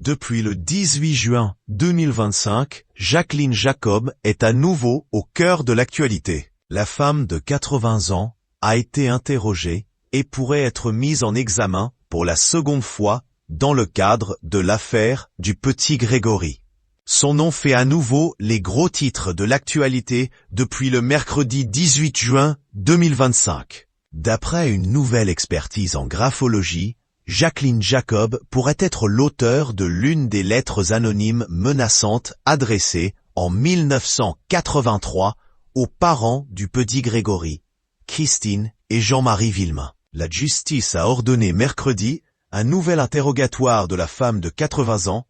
Depuis le 18 juin 2025, Jacqueline Jacob est à nouveau au cœur de l'actualité. La femme de 80 ans a été interrogée et pourrait être mise en examen pour la seconde fois dans le cadre de l'affaire du petit Grégory. Son nom fait à nouveau les gros titres de l'actualité depuis le mercredi 18 juin 2025. D'après une nouvelle expertise en graphologie, Jacqueline Jacob pourrait être l'auteur de l'une des lettres anonymes menaçantes adressées en 1983 aux parents du petit Grégory, Christine et Jean-Marie Villemain. La justice a ordonné mercredi un nouvel interrogatoire de la femme de 80 ans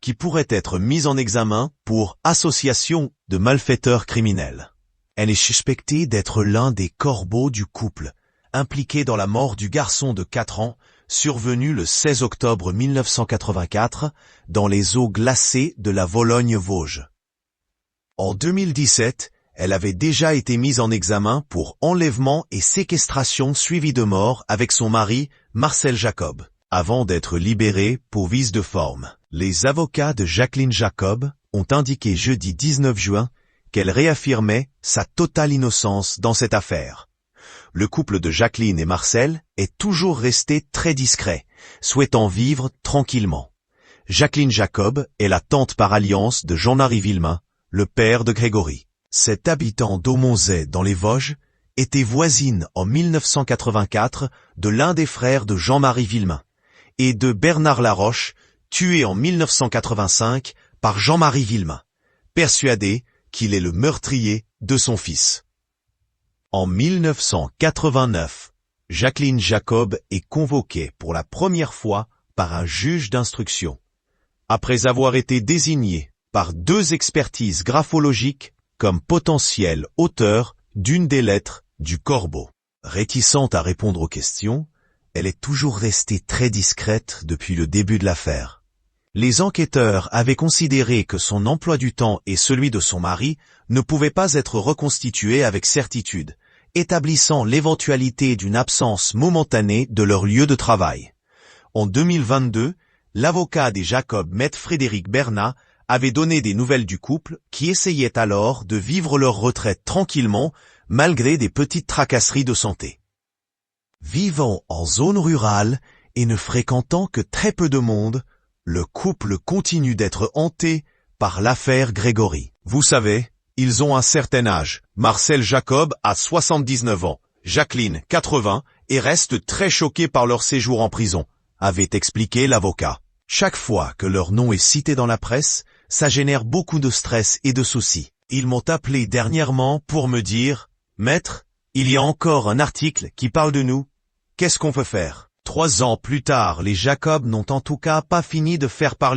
qui pourrait être mise en examen pour association de malfaiteurs criminels. Elle est suspectée d'être l'un des corbeaux du couple, impliqué dans la mort du garçon de 4 ans, survenu le 16 octobre 1984 dans les eaux glacées de la Vologne-Vosges. En 2017, elle avait déjà été mise en examen pour enlèvement et séquestration suivie de mort avec son mari, Marcel Jacob, avant d'être libérée pour vice de forme. Les avocats de Jacqueline Jacob ont indiqué jeudi 19 juin qu'elle réaffirmait sa totale innocence dans cette affaire. Le couple de Jacqueline et Marcel est toujours resté très discret, souhaitant vivre tranquillement. Jacqueline Jacob est la tante par alliance de Jean-Marie Villemain, le père de Grégory. Cet habitant d'Aumonzey dans les Vosges était voisine en 1984 de l'un des frères de Jean-Marie Villemain et de Bernard Laroche, tué en 1985 par Jean-Marie Villemain, persuadé qu'il est le meurtrier de son fils. En 1989, Jacqueline Jacob est convoquée pour la première fois par un juge d'instruction, après avoir été désignée par 2 expertises graphologiques comme potentiel auteur d'une des lettres du corbeau. Réticente à répondre aux questions, elle est toujours restée très discrète depuis le début de l'affaire. Les enquêteurs avaient considéré que son emploi du temps et celui de son mari ne pouvaient pas être reconstitués avec certitude, établissant l'éventualité d'une absence momentanée de leur lieu de travail. En 2022, l'avocat des Jacob, maître Frédéric Bernat, avait donné des nouvelles du couple qui essayait alors de vivre leur retraite tranquillement malgré des petites tracasseries de santé. Vivant en zone rurale et ne fréquentant que très peu de monde, le couple continue d'être hanté par l'affaire Grégory. Vous savez, ils ont un certain âge. Marcel Jacob a 79 ans, Jacqueline 80 et reste très choqué par leur séjour en prison, avait expliqué l'avocat. Chaque fois que leur nom est cité dans la presse, ça génère beaucoup de stress et de soucis. Ils m'ont appelé dernièrement pour me dire « Maître, il y a encore un article qui parle de nous. Qu'est-ce qu'on peut faire ?» 3 ans plus tard, les Jacob n'ont en tout cas pas fini de faire parler